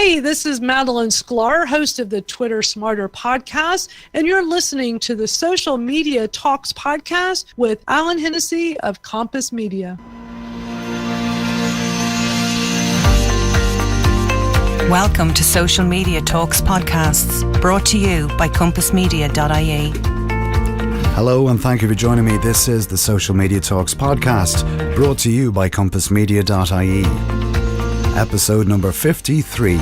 Hey, this is Madalyn Sklar, host of the Twitter Smarter podcast, and you're listening to the Social Media Talks podcast with Alan Hennessy of Compass Media. Welcome to Social Media Talks podcasts, brought to you by compassmedia.ie. Hello and thank you for joining me. This is the Social Media Talks podcast, brought to you by compassmedia.ie. Episode number 53.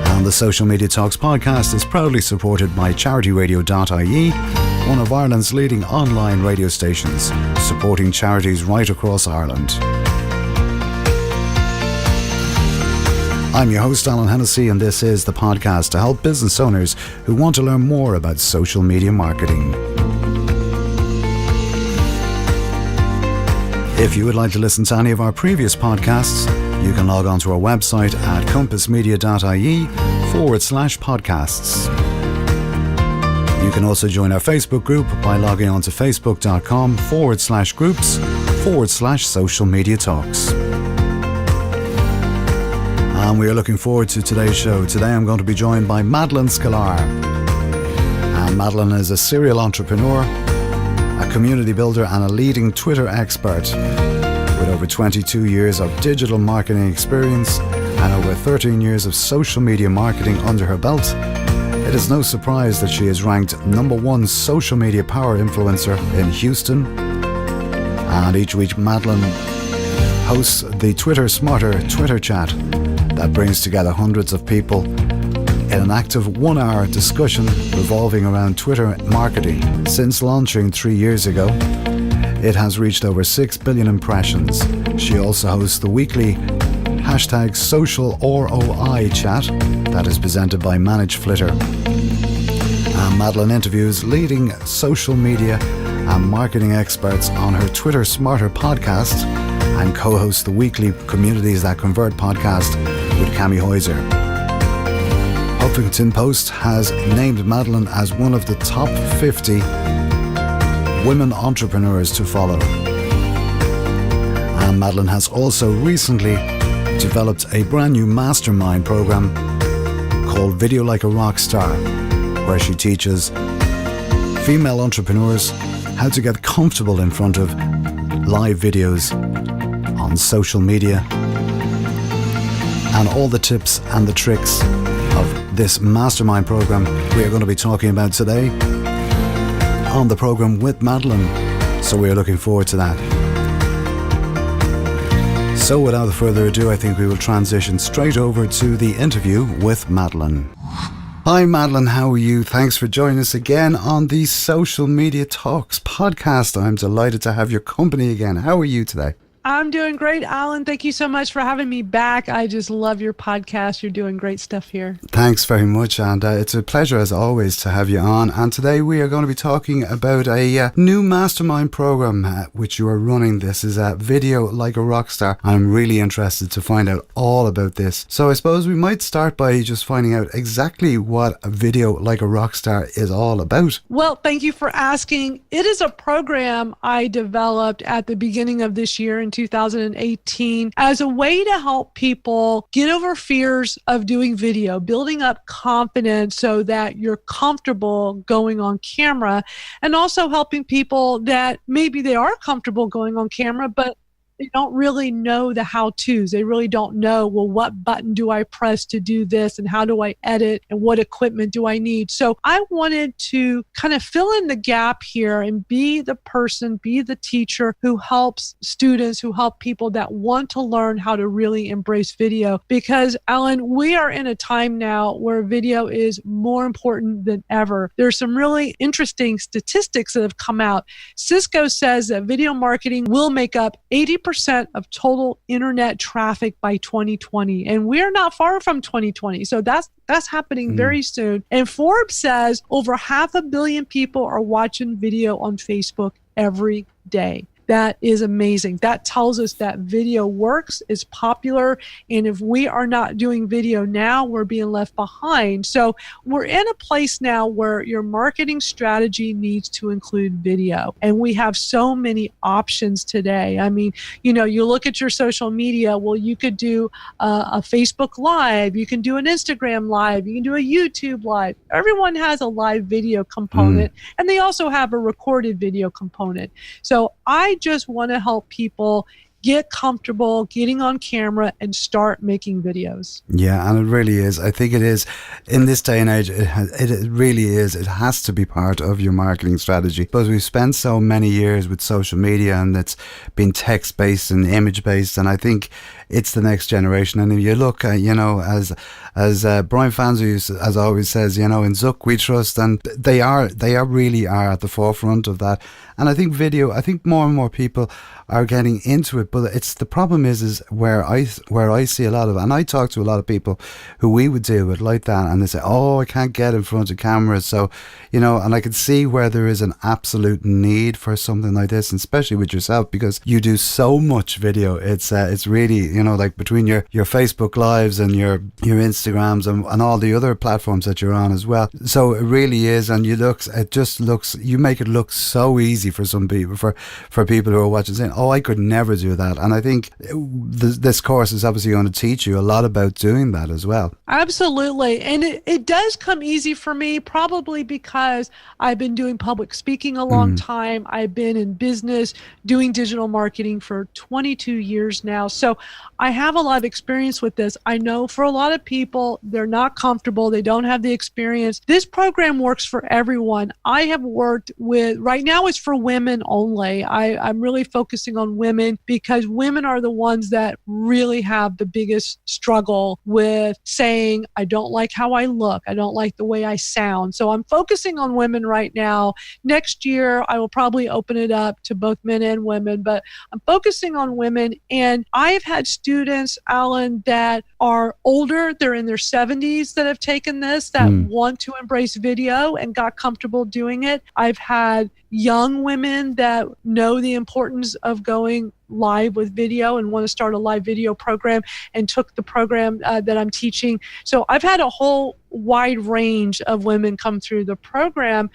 And the Social Media Talks podcast is proudly supported by charityradio.ie, one of Ireland's leading online radio stations, supporting charities right across Ireland. I'm your host, Alan Hennessy, and this is the podcast to help business owners who want to learn more about social media marketing. If you would like to listen to any of our previous podcasts, you can log on to our website at compassmedia.ie/podcasts. You can also join our Facebook group by logging on to facebook.com/groups/social media talks. And we are looking forward to today's show. Today I'm going to be joined by Madalyn Sklar. And Madalyn is a serial entrepreneur, a community builder and a leading Twitter expert with over 22 years of digital marketing experience and over 13 years of social media marketing under her belt. It is no surprise that she is ranked #1 social media power influencer in Houston. And each week Madalyn hosts the Twitter Smarter Twitter chat that brings together hundreds of people in an active 1-hour discussion revolving around Twitter marketing. Since launching 3 years ago, it has reached over 6 billion impressions. She also hosts the weekly #SocialROI chat that is presented by Manage Flitter. And Madalyn interviews leading social media and marketing experts on her Twitter Smarter podcast and co-hosts the weekly Communities That Convert podcast with Cami Hoyser. Huffington Post has named Madalyn as one of the top 50 women entrepreneurs to follow. And Madalyn has also recently developed a brand new mastermind program called Video Like a Rockstar, where she teaches female entrepreneurs how to get comfortable in front of live videos on social media, and all the tips and the tricks of this mastermind program we are going to be talking about today on the program with Madalyn. So we are looking forward to that. So without further ado, I think we will transition straight over to the interview with Madalyn. Hi Madalyn, how are you? Thanks for joining us again on the Social Media Talks podcast. I'm delighted to have your company again. How are you today? I'm doing great, Alan. Thank you so much for having me back. I just love your podcast. You're doing great stuff here. Thanks very much. And it's a pleasure, as always, to have you on. And today we are going to be talking about a new mastermind program which you are running. This is Video Like a Rockstar. I'm really interested to find out all about this. So I suppose we might start by just finding out exactly what a Video Like a Rockstar is all about. Well, thank you for asking. It is a program I developed at the beginning of this year in 2018 as a way to help people get over fears of doing video, building up confidence so that you're comfortable going on camera, and also helping people that maybe they are comfortable going on camera, but they don't really know the how-tos. They really don't know, well, what button do I press to do this, and how do I edit, and what equipment do I need? So I wanted to kind of fill in the gap here and be the person, be the teacher who helps students, who help people that want to learn how to really embrace video. Because, Alan, we are in a time now where video is more important than ever. There's some really interesting statistics that have come out. Cisco says that video marketing will make up 80% of total internet traffic by 2020. And we're not far from 2020. So that's happening very soon. And Forbes says over 500 million people are watching video on Facebook every day. that is amazing. That tells us that video works, is popular, and if we are not doing video now, we're being left behind. So we're in a place now where your marketing strategy needs to include video, and we have so many options today. I mean, you look at your social media, well, you could do a Facebook Live, you can do an Instagram Live, you can do a YouTube Live. Everyone has a live video component, and they also have a recorded video component. So I just want to help people get comfortable getting on camera and start making videos. Yeah, and it really is. I think it is. In this day and age, it really is. It has to be part of your marketing strategy. Because we've spent so many years with social media and it's been text-based and image-based, and I think it's the next generation. And if you look at, as Brian Fanzu as always says, in Zuck we trust, and they really are at the forefront of that. And I think more and more people are getting into it, but it's the problem is where I see a lot of, and I talk to a lot of people who we would deal with like that, and they say, I can't get in front of cameras. So, and I can see where there is an absolute need for something like this, and especially with yourself, because you do so much video. It's really, like between your Facebook Lives and your Instagrams and all the other platforms that you're on as well. So it really is, and you make it look so easy for some people, for people who are watching, saying, I could never do that. And I think this course is obviously going to teach you a lot about doing that as well. Absolutely. And it does come easy for me, probably because I've been doing public speaking a long time. I've been in business doing digital marketing for 22 years now. So I have a lot of experience with this. I know for a lot of people, they're not comfortable. They don't have the experience. This program works for everyone. I have worked with, right now it's for women only. I'm really focusing on women because women are the ones that really have the biggest struggle with saying, I don't like how I look. I don't like the way I sound. So I'm focusing on women right now. Next year, I will probably open it up to both men and women, but I'm focusing on women. And I've had students, Alan, that are older. They're in their 70s that have taken this, that want to embrace video and got comfortable doing it. I've had young women that know the importance of going live with video and want to start a live video program and took the program that I'm teaching. So I've had a whole wide range of women come through the program,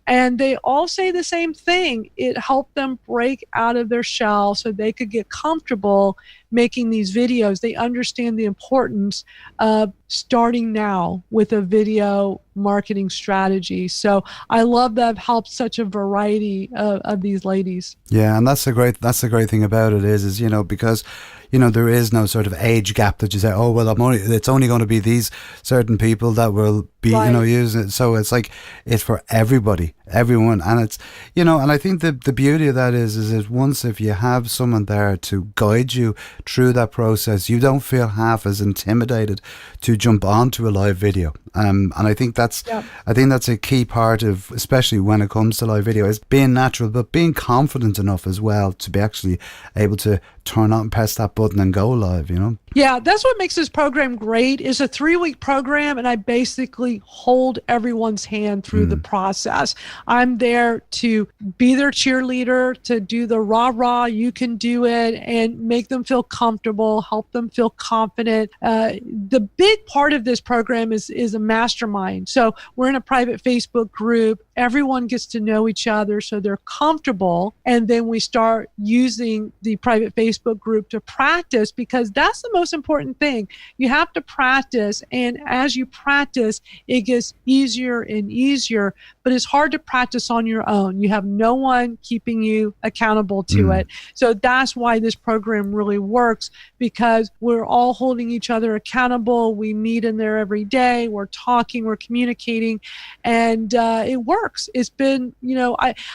and they all say the same thing. It helped them break out of their shell so they could get comfortable making these videos. They understand the importance of starting now with a video marketing strategy. So I love that I've helped such a variety of these ladies. Yeah, and that's the great thing about it is because there is no sort of age gap that you say, it's only going to be these certain people that will be using it. So it's like it's for everyone, and it's and I think the beauty of that is once if you have someone there to guide you through that process, you don't feel half as intimidated to jump onto a live video. And I think that's a key part of, especially when it comes to live video, is being natural, but being confident enough as well to be actually able to turn on and press that button and go live, Yeah, that's what makes this program great. It's a 3-week program, and I basically hold everyone's hand through the process. I'm there to be their cheerleader, to do the rah-rah, you can do it, and make them feel comfortable, help them feel confident. The big part of this program is a mastermind. So we're in a private Facebook group. Everyone gets to know each other so they're comfortable, and then we start using the private Facebook group to practice, because that's the most important thing. You have to practice, and as you practice, it gets easier and easier, but it's hard to practice on your own. You have no one keeping you accountable to it. So that's why this program really works, because we're all holding each other accountable. We meet in there every day. We're talking, we're communicating, and it works. It's been,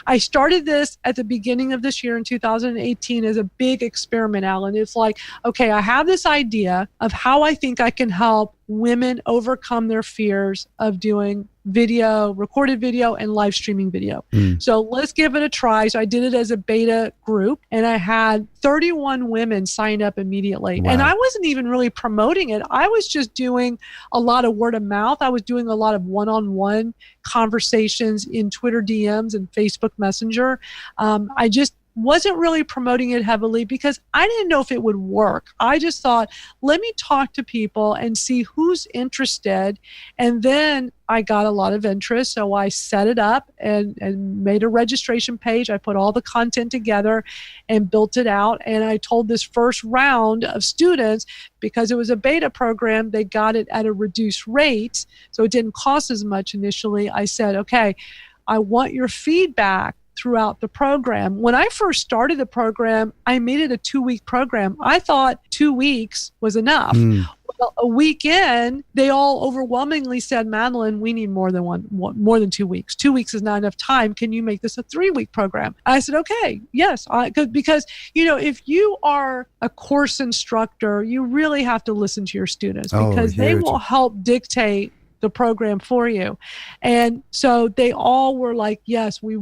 I started this at the beginning of this year in 2018 as a big experiment, Alan. It's like, okay, I have this idea of how I think I can help women overcome their fears of doing video, recorded video, and live streaming video. So let's give it a try. So I did it as a beta group, and I had 31 women sign up immediately. Wow. And I wasn't even really promoting it. I was just doing a lot of word of mouth. I was doing a lot of one-on-one conversations in Twitter DMs and Facebook Messenger. I just wasn't really promoting it heavily because I didn't know if it would work. I just thought, let me talk to people and see who's interested. And then I got a lot of interest. So I set it up and made a registration page. I put all the content together and built it out. And I told this first round of students, because it was a beta program, they got it at a reduced rate. So it didn't cost as much initially. I said, okay, I want your feedback throughout the program. When I first started the program, I made it a 2-week program. I thought 2 weeks was enough. Well, a week in, they all overwhelmingly said, Madalyn, we need more than 2 weeks. 2 weeks is not enough time. Can you make this a 3-week program? I said, okay, yes. Because, if you are a course instructor, you really have to listen to your students because they will help dictate the program for you. And so they all were like, yes, we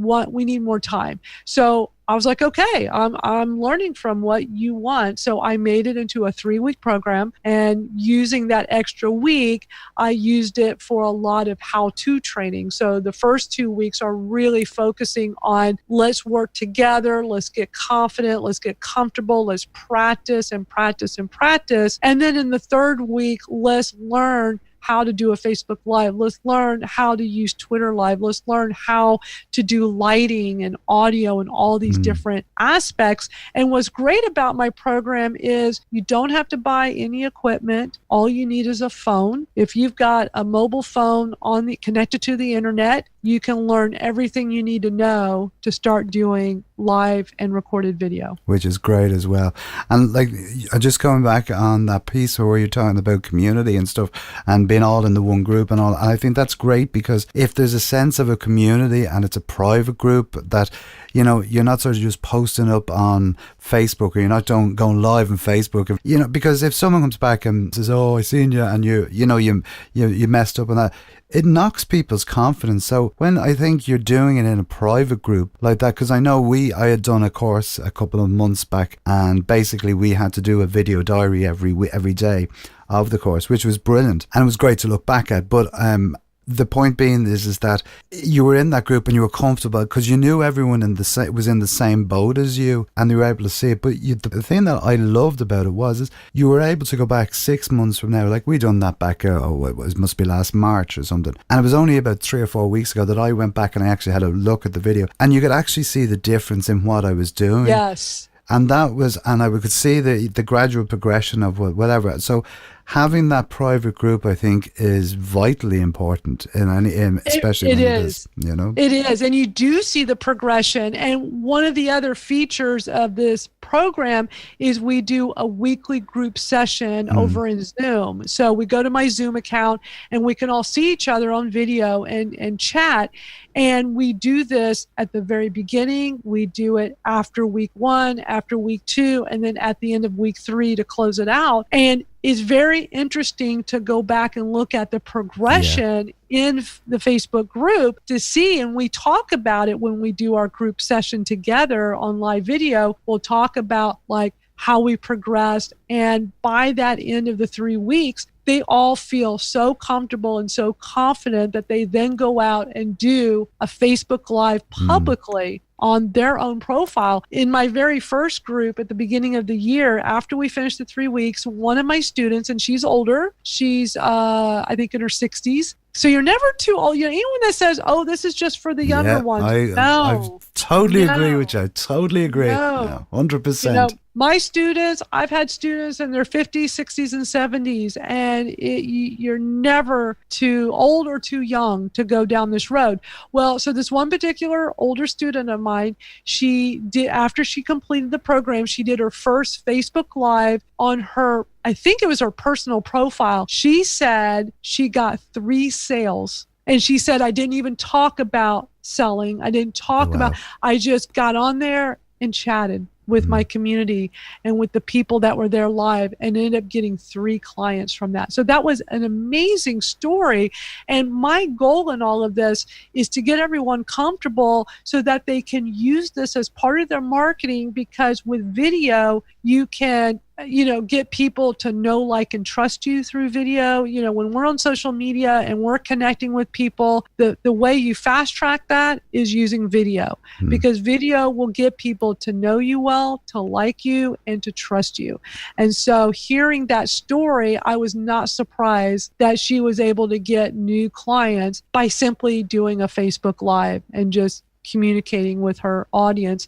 need more time. So I was like, okay, I'm learning from what you want. So I made it into a 3-week program, and using that extra week, I used it for a lot of how-to training. So the first 2 weeks are really focusing on let's work together, let's get confident, let's get comfortable, let's practice and practice and practice. And then in the third week, let's learn how to do a Facebook Live. Let's learn how to use Twitter Live. Let's learn how to do lighting and audio and all these different aspects. And what's great about my program is you don't have to buy any equipment. All you need is a phone. If you've got a mobile phone connected to the internet, you can learn everything you need to know to start doing live and recorded video. Which is great as well. And just coming back on that piece where you're talking about community and stuff and being all in the one group and all, and I think that's great because if there's a sense of a community and it's a private group that, you're not sort of just posting up on Facebook, or you're not going live on Facebook, because if someone comes back and says, oh, I seen you and you messed up on that, it knocks people's confidence. So when I think you're doing it in a private group like that, because I know I had done a course a couple of months back, and basically we had to do a video diary every day of the course, which was brilliant, and it was great to look back at. But the point being is that you were in that group and you were comfortable because you knew everyone was in the same boat as you, and you were able to see it. But the thing that I loved about it is you were able to go back 6 months from now. Like we done that back, it must be last March or something. And it was only about 3 or 4 weeks ago that I went back and I actually had a look at the video, and you could actually see the difference in what I was doing. Yes. And I could see the gradual progression of whatever. So having that private group, I think, is vitally important especially when it is. It is, and you do see the progression. And one of the other features of this program is we do a weekly group session over in Zoom. So we go to my Zoom account and we can all see each other on video and chat. And we do this at the very beginning. We do it after week 1, after week 2, and then at the end of week 3 to close it out. And it's very interesting to go back and look at the progression in the Facebook group to see, and we talk about it when we do our group session together on live video. We'll talk about how we progressed, and by that end of the 3 weeks, they all feel so comfortable and so confident that they then go out and do a Facebook Live publicly on their own profile. In my very first group at the beginning of the year, after we finished the 3 weeks, one of my students, and she's older, she's I think in her 60s. So you're never too old. Anyone that says, oh, this is just for the younger ones. I totally agree with you. I totally agree. No. 100%. My students, I've had students in their 50s, 60s, and 70s, and you're never too old or too young to go down this road. Well, so this one particular older student of mine, after she completed the program, she did her first Facebook Live on her, I think it was her personal profile. She said she got 3 sales. And she said, I didn't even talk about selling. I didn't talk about, I just got on there and chatted with my community and with the people that were there live, and ended up getting 3 clients from that. So that was an amazing story. And my goal in all of this is to get everyone comfortable so that they can use this as part of their marketing, because with video, You can, get people to know, like, and trust you through video. When we're on social media and we're connecting with people, the way you fast track that is using video, because video will get people to know you well, to like you, and to trust you. And so hearing that story, I was not surprised that she was able to get new clients by simply doing a Facebook Live and just communicating with her audience.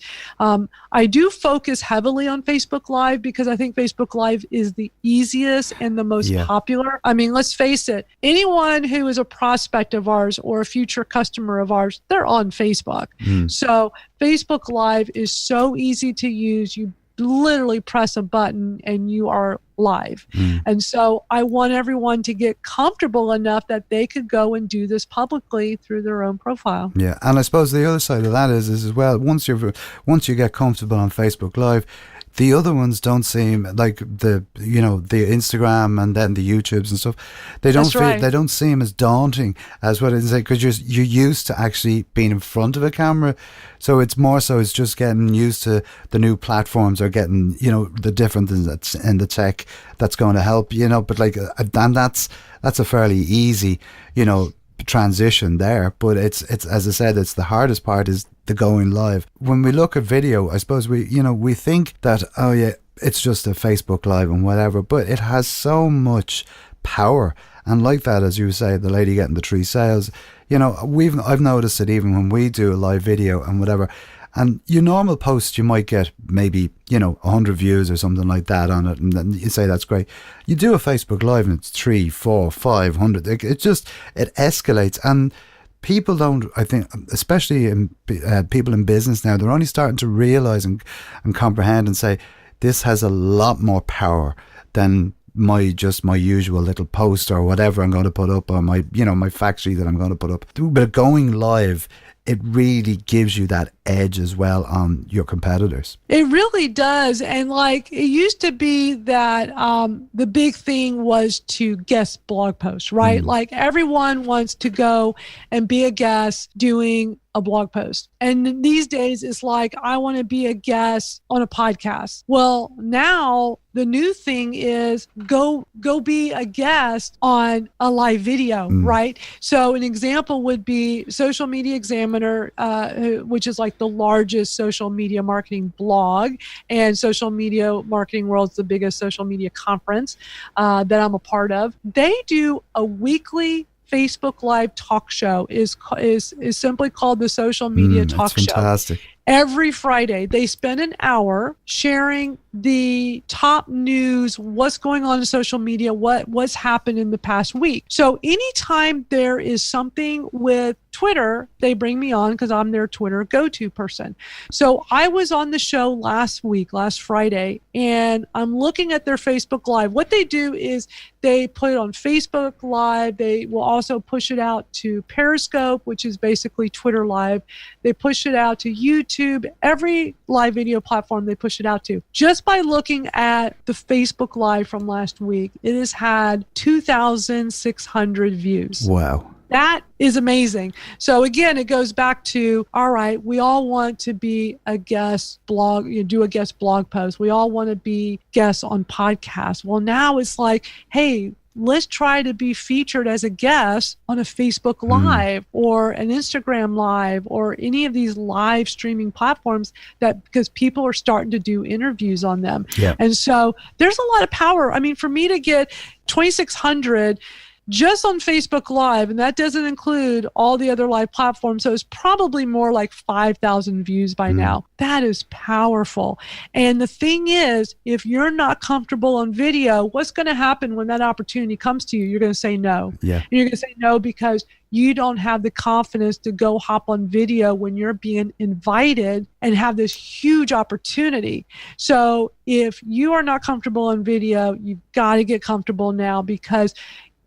I do focus heavily on Facebook Live because I think Facebook Live is the easiest and the most popular. I mean, let's face it, anyone who is a prospect of ours or a future customer of ours, they're on Facebook. So Facebook Live is so easy to use. You literally press a button and you are live. And so I want everyone to get comfortable enough that they could go and do this publicly through their own profile. Yeah, and I suppose the other side of that is as well, once you get comfortable on Facebook Live, the other ones don't seem like the Instagram and then the YouTubes and stuff. They don't seem as daunting as what it is, because you're used to actually being in front of a camera. So it's more so it's just getting used to the new platforms or getting the differences that's in the tech that's going to help. But and that's a fairly easy transition there. But it's as I said, it's the hardest part is the going live. When we look at video, I suppose we think that, oh yeah, it's just a Facebook Live and whatever, but it has so much power. And like that, as you say, the lady getting the 3 sales, I've noticed it even when we do a live video and whatever. And your normal post, you might get maybe, 100 views or something like that on it. And then you say, that's great. You do a Facebook Live and it's 3, 4, 500. It escalates. And people don't, I think, especially people in business now, they're only starting to realize and comprehend and say, this has a lot more power than my usual little post or whatever I'm going to put up, or my fact sheet that I'm going to put up. But going live, it really gives you that edge as well on your competitors. It really does. And it used to be that the big thing was to guest blog posts, right? Like everyone wants to go and be a guest doing a blog post. And these days it's like, I want to be a guest on a podcast. Well, now the new thing is go be a guest on a live video, right? So an example would be Social Media Examiner, which is like the largest social media marketing blog, and Social Media Marketing World's the biggest social media conference that I'm a part of. They do a weekly Facebook Live talk show is simply called the Social Media Talk Show. Fantastic. Every Friday, they spend an hour sharing the top news, what's going on in social media, what's happened in the past week. So anytime there is something with Twitter, they bring me on because I'm their Twitter go-to person. So I was on the show last Friday, and I'm looking at their Facebook Live. What they do is they put it on Facebook Live. They will also push it out to Periscope, which is basically Twitter Live. They push it out to YouTube, every live video platform they push it out to. Just by looking at the Facebook Live from last week, it has had 2,600 views. Wow. That is amazing. So again, it goes back to, all right, we all want to be a guest blog, do a guest blog post. We all want to be guests on podcasts. Well, now it's like, hey, let's try to be featured as a guest on a Facebook Live or an Instagram Live or any of these live streaming platforms, because people are starting to do interviews on them. Yeah. And so there's a lot of power. I mean, for me to get 2,600 just on Facebook Live, and that doesn't include all the other live platforms, so it's probably more like 5,000 views by now. That is powerful. And the thing is, if you're not comfortable on video, what's going to happen when that opportunity comes to you? You're going to say no. Yeah. You're going to say no because you don't have the confidence to go hop on video when you're being invited and have this huge opportunity. So if you are not comfortable on video, you've got to get comfortable now, because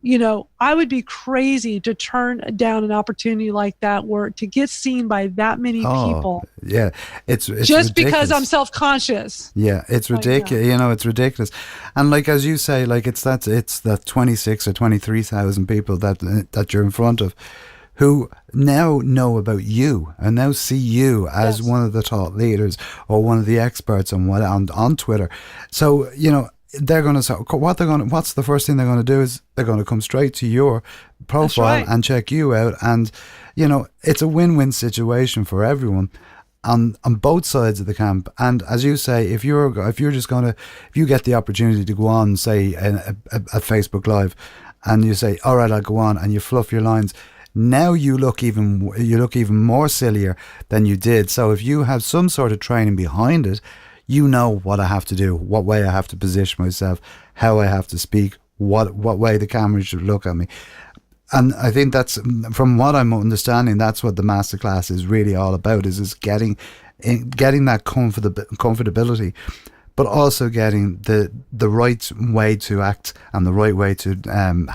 I would be crazy to turn down an opportunity like that, where to get seen by that many people. Yeah, it's just ridiculous. Because I'm self-conscious. Yeah, it's ridiculous. It's ridiculous. And as you say, it's that 26 or 23,000 people that you're in front of, who now know about you and now see you as Yes. one of the thought leaders or one of the experts on Twitter. So, they're going to say, what's the first thing they're going to do is they're going to come straight to your profile right. and check you out. And, it's a win-win situation for everyone on both sides of the camp. And as you say, if you get the opportunity to go on, say, a Facebook Live, and you say, all right, I'll go on, and you fluff your lines, now you look even more sillier than you did. So if you have some sort of training behind it, you know what I have to do, what way I have to position myself, how I have to speak, what way the camera should look at me. And I think that's, from what I'm understanding, that's what the masterclass is really all about, is getting that comfortability, but also getting the right way to act and the right way to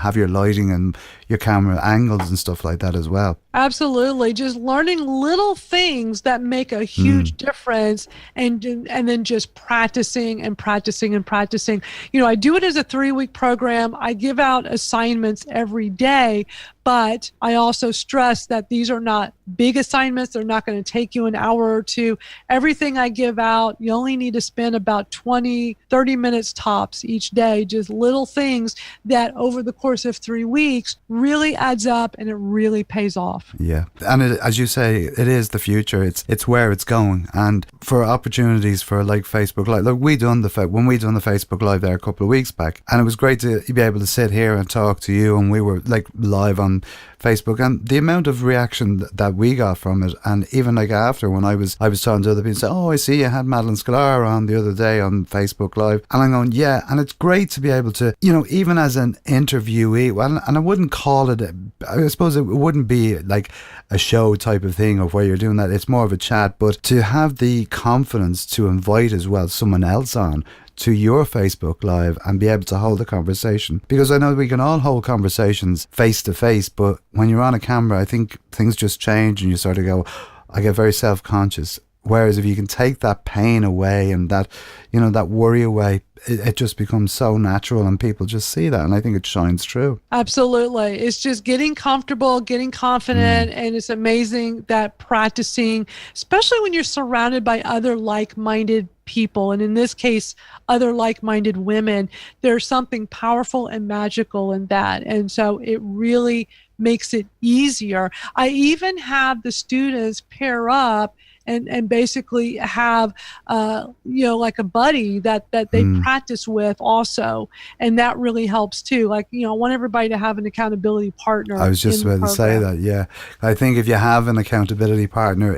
have your lighting and your camera angles and stuff like that as well. Absolutely. Just learning little things that make a huge difference, and then just practicing and practicing and practicing. I do it as a 3-week program. I give out assignments every day, but I also stress that these are not big assignments. They're not going to take you an hour or two. Everything I give out, you only need to spend about 20, 30 minutes tops each day, just little things that over the course of 3 weeks really adds up, and it really pays off. Yeah, and as you say, it is the future. It's where it's going. And for opportunities for like Facebook Live, like when we done the Facebook Live there a couple of weeks back, and it was great to be able to sit here and talk to you, and we were like live on Facebook, and the amount of reaction that we got from it, and even like after, when I was talking to other people, say, oh, I see you had Madalyn Sklar on the other day on Facebook Live, and I'm going, yeah, and it's great to be able to, even as an interviewee, and I wouldn't call it, I suppose it wouldn't be like a show type of thing of where you're doing that, it's more of a chat, but to have the confidence to invite as well someone else on to your Facebook Live and be able to hold a conversation. Because I know we can all hold conversations face to face, but when you're on a camera, I think things just change and you sort of go, I get very self-conscious. Whereas if you can take that pain away and that, that worry away, it just becomes so natural and people just see that. And I think it shines through. Absolutely. It's just getting comfortable, getting confident. And it's amazing that practicing, especially when you're surrounded by other like-minded people, and in this case, other like-minded women, there's something powerful and magical in that. And so it really makes it easier. I even have the students pair up and basically have, like a buddy that they practice with also. And that really helps too. Like, I want everybody to have an accountability partner. I was just about to say that, yeah. I think if you have an accountability partner,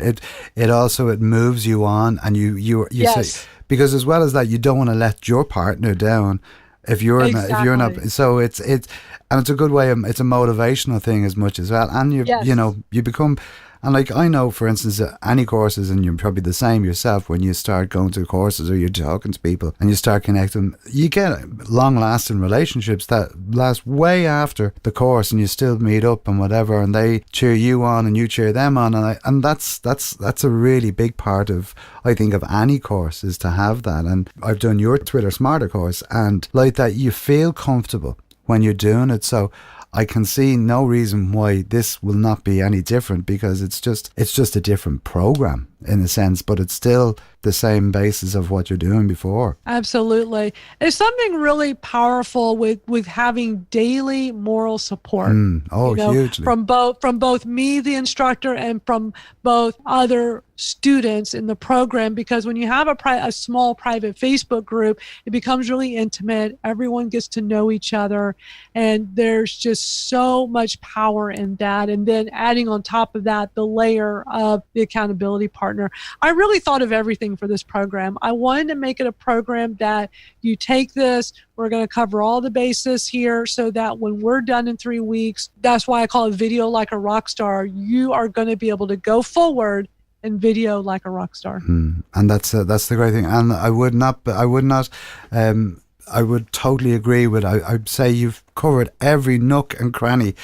it also moves you on, and you Yes. say, because as well as that, you don't want to let your partner down. If you're not, so it's and it's a good way. It's a motivational thing as much as well, and you become. And like, I know, for instance, any courses, and you're probably the same yourself, when you start going to courses or you're talking to people and you start connecting, you get long-lasting relationships that last way after the course, and you still meet up and whatever, and they cheer you on and you cheer them on, and that's a really big part of, I think, of any course, is to have that. And I've done your Twitter Smarter course, and like that, you feel comfortable when you're doing it. So I can see no reason why this will not be any different, because it's just a different program in a sense, but it's still the same basis of what you're doing before. Absolutely. There's something really powerful with having daily moral support. Hugely. From both me, the instructor, and from both other students in the program, because when you have a small private Facebook group, it becomes really intimate. Everyone gets to know each other, and there's just so much power in that. And then adding on top of that, the layer of the accountability partner. I really thought of everything for this program. I wanted to make it a program that you take this, we're going to cover all the bases here, so that when we're done in 3 weeks, that's why I call it Video Like a Rockstar. You are going to be able to go forward and video like a rock star. And that's the great thing. And I would totally agree with, I'd say you've covered every nook and cranny.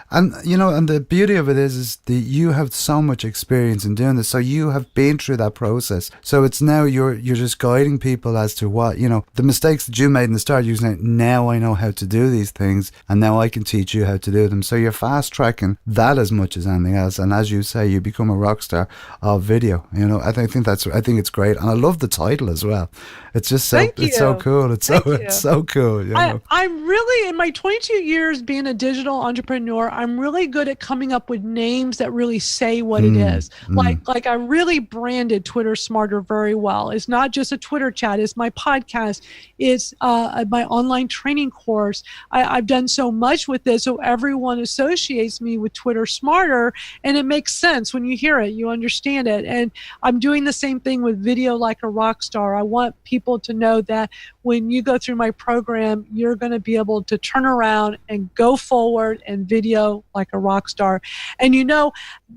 And, you know, and the beauty of it is that you have so much experience in doing this. So you have been through that process. So it's now you're just guiding people as to what, you know, the mistakes that you made in the start, you're saying, now I know how to do these things and now I can teach you how to do them. So you're fast tracking that as much as anything else. And as you say, you become a rock star of video. You know, I think it's great. And I love the title as well. It's just so, it's so cool. It's so cool. You know? I'm really, in my 22 years being a digital entrepreneur, I'm really good at coming up with names that really say what it is. Like I really branded Twitter Smarter very well. It's not just a Twitter chat. It's my podcast. It's my online training course. I've done so much with this, so everyone associates me with Twitter Smarter, and it makes sense when you hear it. You understand it. And I'm doing the same thing with Video Like a Rockstar. I want people to know that when you go through my program, you're going to be able to turn around and go forward and video like a rock star. And, you know,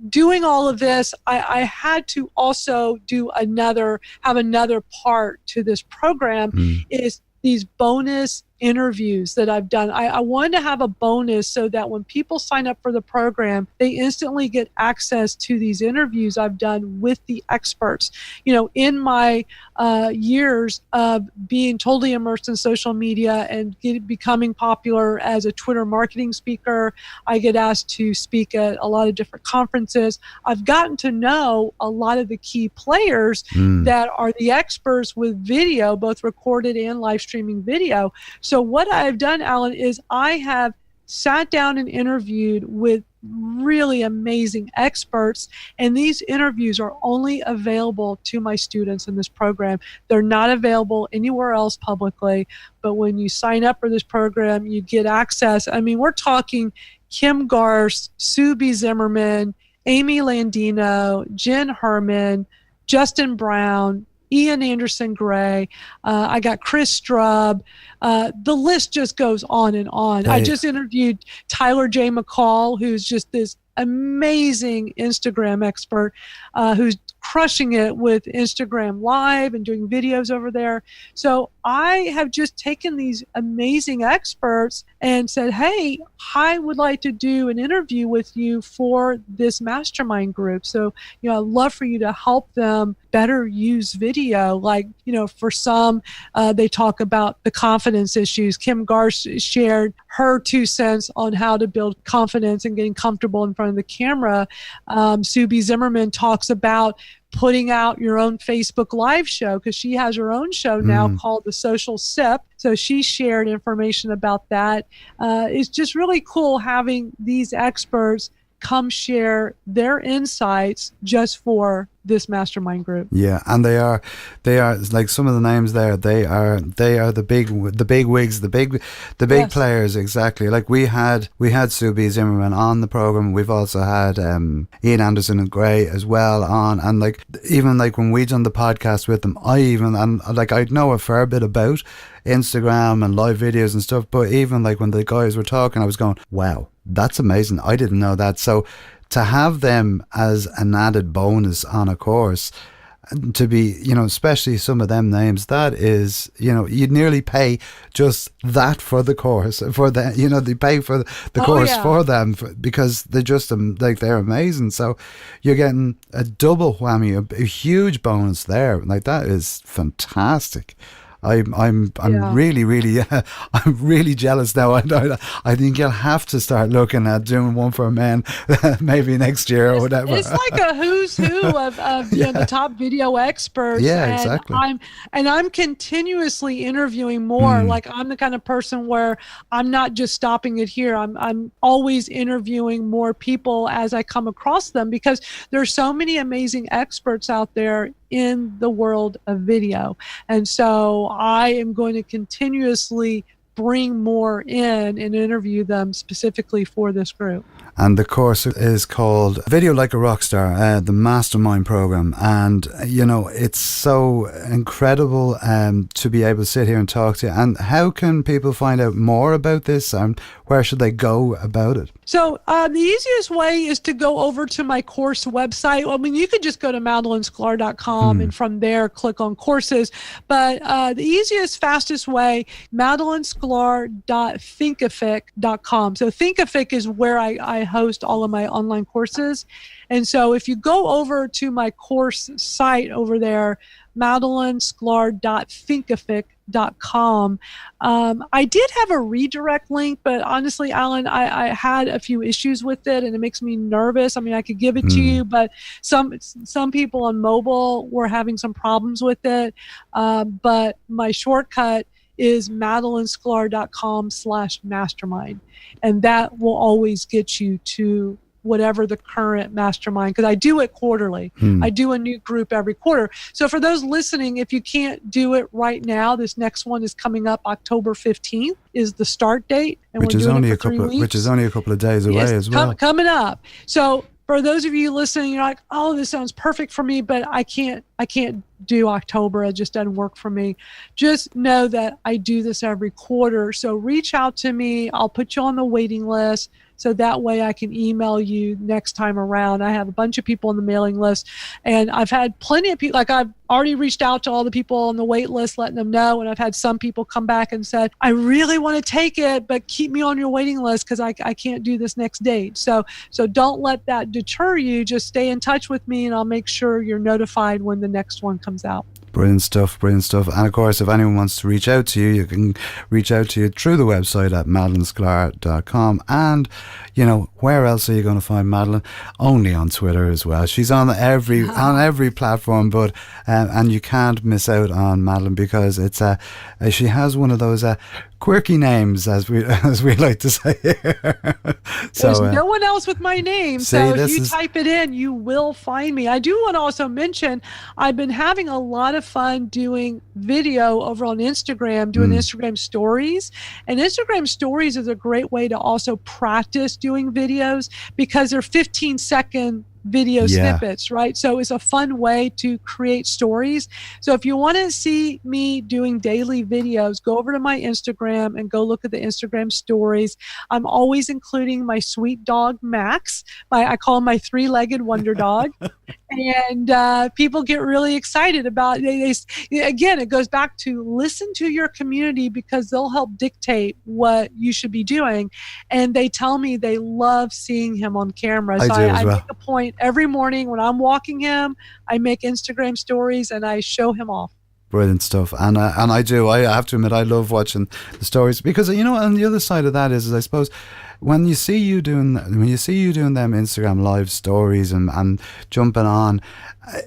doing all of this, I had to also have another part to this program is these bonus interviews that I've done. I wanted to have a bonus so that when people sign up for the program, they instantly get access to these interviews I've done with the experts. You know, in my years of being totally immersed in social media and becoming popular as a Twitter marketing speaker, I get asked to speak at a lot of different conferences. I've gotten to know a lot of the key players that are the experts with video, both recorded and live streaming video. So what I've done, Alan, is I have sat down and interviewed with really amazing experts, and these interviews are only available to my students in this program. They're not available anywhere else publicly, but when you sign up for this program, you get access. I mean, we're talking Kim Garst, Sue B. Zimmerman, Amy Landino, Jen Herman, Justin Brown, Ian Anderson Gray, I got Chris Strub. The list just goes on and on. Hey. I just interviewed Tyler J. McCall, who's just this amazing Instagram expert who's crushing it with Instagram Live and doing videos over there. So I have just taken these amazing experts and said, hey, I would like to do an interview with you for this mastermind group. So, you know, I'd love for you to help them better use video. Like, you know, for some, they talk about the confidence issues. Kim Garst shared her 2 cents on how to build confidence and getting comfortable in front of the camera. Sue B. Zimmerman talks about putting out your own Facebook Live show, because she has her own show now called The Social Sip. So she shared information about that. It's just really cool having these experts come share their insights just for this mastermind group. Yeah, and they are like some of the names there. They are the big wigs, the big yes. players. Exactly. Like we had Sue B. Zimmerman on the program. We've also had Ian Anderson and Gray as well on, and like even like when we done the podcast with them, I know a fair bit about Instagram and live videos and stuff. But even like when the guys were talking, I was going, wow, that's amazing. I didn't know that. So to have them as an added bonus on a course, to be, you know, especially some of them names, that is, you know, you'd nearly pay just that for the course, for the, you know, they pay for the course for them because they're just like, they're amazing. So you're getting a double whammy, a huge bonus there. Like that is fantastic. I'm really I'm really jealous now. I think you'll have to start looking at doing one for men maybe next year or whatever. It's like a who's who of you know, the top video experts. Yeah, and exactly. I'm continuously interviewing more. Like I'm the kind of person where I'm not just stopping it here. I'm always interviewing more people as I come across them, because there's so many amazing experts out there in the world of video. And so I am going to continuously bring more in and interview them specifically for this group. And the course is called Video Like a Rockstar, the Mastermind Program. And, you know, it's so incredible to be able to sit here and talk to you. And how can people find out more about this? And where should they go about it? So the easiest way is to go over to my course website. I mean, you could just go to MadalynsSklar.com and from there click on courses. But the easiest, fastest way, Madalyn Sklar sklar.thinkific.com. So Thinkific is where I host all of my online courses. And so if you go over to my course site over there, madalynsklar.thinkific.com. I did have a redirect link, but honestly, Alan, I had a few issues with it, and it makes me nervous. I mean, I could give it to you, but some people on mobile were having some problems with it. But my shortcut is madalynsklar.com/mastermind, and that will always get you to whatever the current mastermind, because I do it quarterly. I do a new group every quarter. So for those listening, if you can't do it right now, this next one is coming up October 15th is the start date. And which is only a couple of days away as well. Coming up. So for those of you listening, you're like, oh, this sounds perfect for me, but I can't do October. It just doesn't work for me. Just know that I do this every quarter. So reach out to me. I'll put you on the waiting list. So that way I can email you next time around. I have a bunch of people on the mailing list, and I've had plenty of people, like I've already reached out to all the people on the wait list, letting them know. And I've had some people come back and said, I really want to take it, but keep me on your waiting list because I can't do this next date. So don't let that deter you. Just stay in touch with me, and I'll make sure you're notified when the next one comes out. Brilliant stuff. And of course, if anyone wants to reach out to you, you can reach out to you through the website at madalynsklar.com. And, where else are you going to find Madalyn? Only on Twitter as well. She's on every platform, but and you can't miss out on Madalyn because it's she has one of those quirky names, as we like to say here. So, there's no one else with my name, so if you type it in, you will find me. I do want to also mention I've been having a lot of fun doing video over on Instagram, doing Instagram stories. And Instagram stories is a great way to also practice doing videos because they're 15-second video snippets, right? So it's a fun way to create stories. So if you want to see me doing daily videos, go over to my Instagram and go look at the Instagram stories. I'm always including my sweet dog, Max. I call him my three-legged wonder dog. And people get really excited about it. Again, it goes back to listen to your community because they'll help dictate what you should be doing. And they tell me they love seeing him on camera. So I make a point every morning when I'm walking him, I make Instagram stories and I show him off. Brilliant stuff. And I have to admit, I love watching the stories because, on the other side of that is I suppose, when you see you doing them Instagram live stories and jumping on,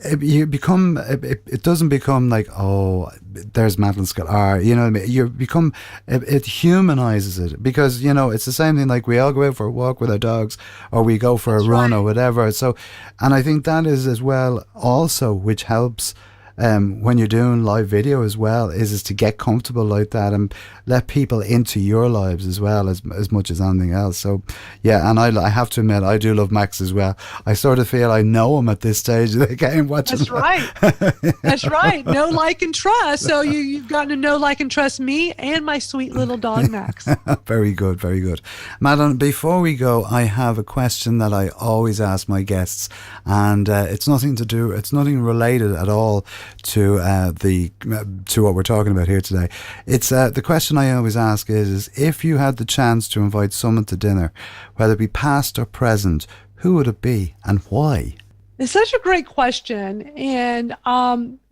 it doesn't become like, oh, there's Madalyn Sklar, you know what I mean? It humanizes it because, it's the same thing, like we all go out for a walk with our dogs or we go for a run or whatever. So, and I think that is as well also, which helps when you're doing live video as well, is to get comfortable like that and let people into your lives as well as much as anything else. So yeah, and I have to admit, I do love Max as well. I sort of feel I know him at this stage of the game watching. That's right. That's right. Know, like, and trust. So you've gotten to know, like, and trust me and my sweet little dog, Max. Very good, very good. Madalyn, before we go, I have a question that I always ask my guests, and it's nothing related at all to what we're talking about here today. It's the question I always ask is if you had the chance to invite someone to dinner, whether it be past or present, who would it be and why? It's such a great question. And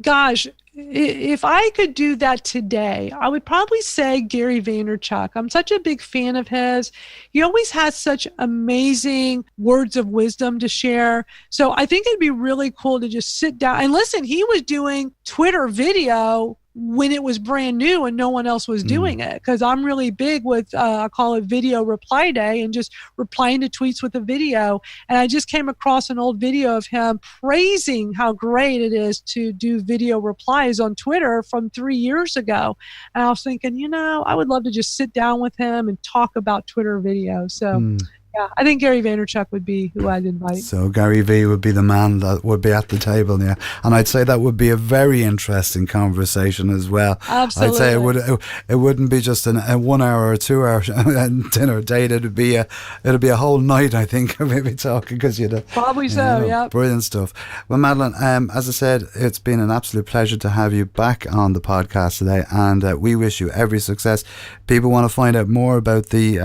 gosh, if I could do that today, I would probably say Gary Vaynerchuk. I'm such a big fan of his. He always has such amazing words of wisdom to share. So I think it'd be really cool to just sit down and listen. He was doing Twitter video when it was brand new and no one else was doing it, because I'm really big with I call it video reply day and just replying to tweets with a video. And I just came across an old video of him praising how great it is to do video replies on Twitter from 3 years ago. And I was thinking, I would love to just sit down with him and talk about Twitter video. So Yeah, I think Gary Vaynerchuk would be who I'd invite. So Gary V would be the man that would be at the table, yeah. And I'd say that would be a very interesting conversation as well. Absolutely. I'd say it wouldn't be just a 1 hour or 2 hour dinner date. It'd be a whole night, I think, maybe talking, because probably so. Yeah. Brilliant stuff. Well, Madalyn, as I said, it's been an absolute pleasure to have you back on the podcast today, and we wish you every success. People want to find out more about the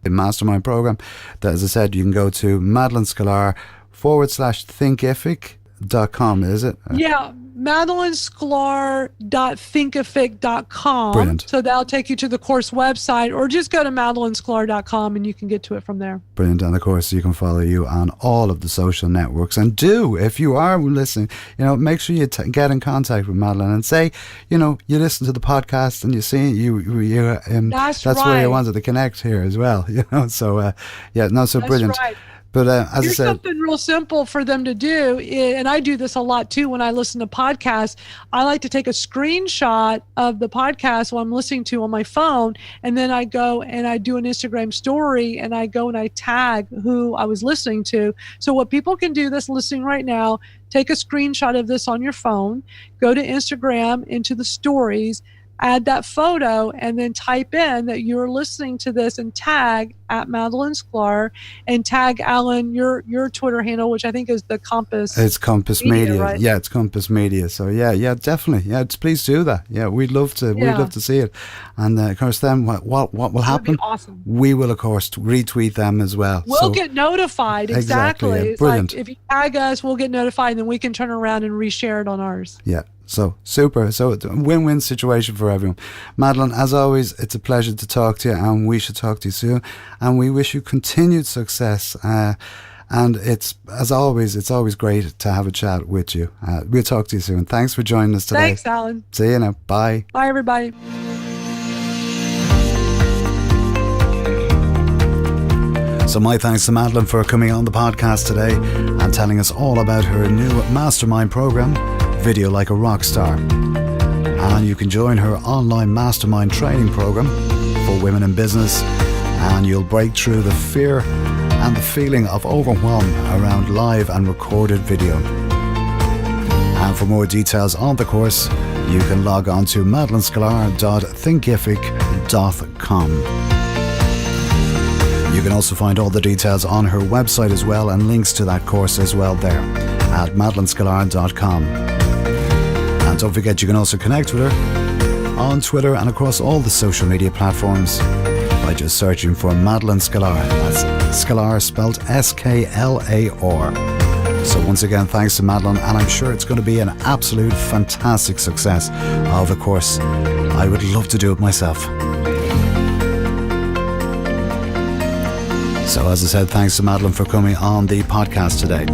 mastermind program. That, as I said, you can go to Madalyn Sklar /thinkific.com, is it? Yeah, MadalynsSklar.thinkific.com. Brilliant. So that'll take you to the course website, or just go to MadalynsKlar.com and you can get to it from there. Brilliant. And of course, you can follow you on all of the social networks. And if you are listening, make sure you get in contact with Madalyn and say, you listen to the podcast and you see that's right. where you wanted to connect here as well. So That's brilliant. Right. But as I Here's said, something real simple for them to do, and I do this a lot too when I listen to podcasts. I like to take a screenshot of the podcast while I'm listening to on my phone, and then I go and I do an Instagram story, and I go and I tag who I was listening to. So what people can do that's listening right now, take a screenshot of this on your phone, go to Instagram into the stories, add that photo, and then type in that you're listening to this and tag at Madalyn Sklar, and tag Alan your Twitter handle, which I think is the Compass. It's Compass Media. Right? Yeah, it's Compass Media. So yeah, definitely. Yeah, please do that. Yeah, we'd love to. We'd love to see it. And of course, then what will happen? That'd be awesome. We will, of course, retweet them as well. We'll get notified. Exactly. Yeah, it's brilliant. like if you tag us, we'll get notified, and then we can turn around and reshare it on ours. Yeah. So super. So it's a win-win situation for everyone. Madalyn, as always, it's a pleasure to talk to you, and we should talk to you soon. And we wish you continued success. And it's always great to have a chat with you. We'll talk to you soon. Thanks for joining us today. Thanks, Alan. See you now. Bye. Bye, everybody. So my thanks to Madalyn for coming on the podcast today and telling us all about her new mastermind program, Video Like a Rockstar. And you can join her online mastermind training program for women in business, and you'll break through the fear and the feeling of overwhelm around live and recorded video. And for more details on the course, you can log on to madalynsklar.thinkific.com. You can also find all the details on her website as well, and links to that course as well there at madalynsklar.com. And don't forget, you can also connect with her on Twitter and across all the social media platforms by just searching for Madalyn Sklar. That's Sklar spelled S-K-L-A-R. So once again, thanks to Madalyn, and I'm sure it's going to be an absolute fantastic success of a course. I would love to do it myself. So as I said, thanks to Madalyn for coming on the podcast today.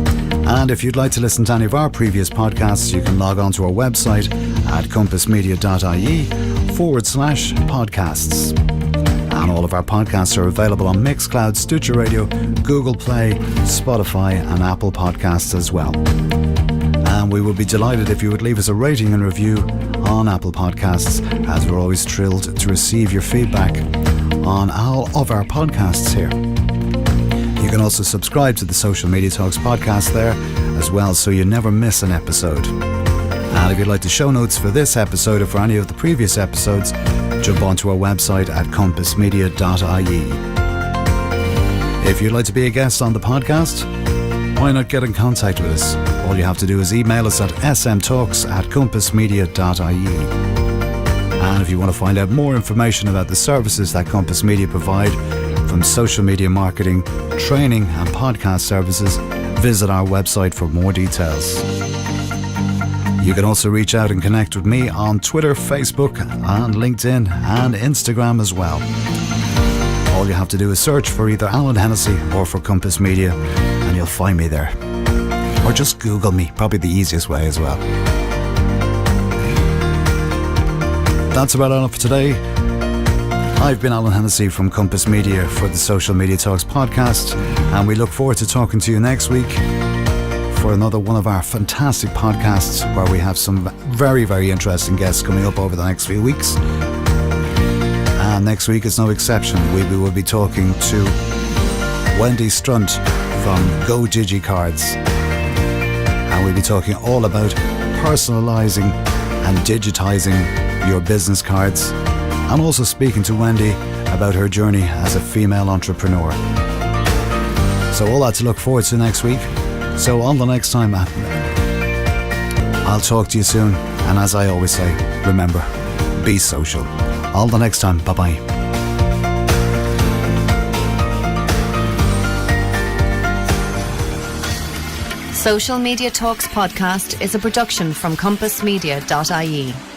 And if you'd like to listen to any of our previous podcasts, you can log on to our website at compassmedia.ie/podcasts. And all of our podcasts are available on Mixcloud, Stitcher Radio, Google Play, Spotify and Apple Podcasts as well. And we would be delighted if you would leave us a rating and review on Apple Podcasts, as we're always thrilled to receive your feedback on all of our podcasts here. You can also subscribe to the Social Media Talks podcast there as well, so you never miss an episode. And if you'd like the show notes for this episode or for any of the previous episodes, jump onto our website at compassmedia.ie. If you'd like to be a guest on the podcast, why not get in contact with us? All you have to do is email us at smtalks@compassmedia.ie. And if you want to find out more information about the services that Compass Media provide, from social media marketing, training and podcast services, visit our website for more details. You can also reach out and connect with me on Twitter, Facebook and LinkedIn and Instagram as well. All you have to do is search for either Alan Hennessy or for Compass Media and you'll find me there. Or just Google me, probably the easiest way as well. That's about all for today. I've been Alan Hennessy from Compass Media for the Social Media Talks podcast, and we look forward to talking to you next week for another one of our fantastic podcasts where we have some very, very interesting guests coming up over the next few weeks. And next week is no exception. We will be talking to Wendy Strunt from Go DigiCards. And we'll be talking all about personalising and digitising your business cards, and also speaking to Wendy about her journey as a female entrepreneur. So all that to look forward to next week. So on the next time, I'll talk to you soon. And as I always say, remember, be social. All the next time, bye-bye. Social Media Talks podcast is a production from compassmedia.ie.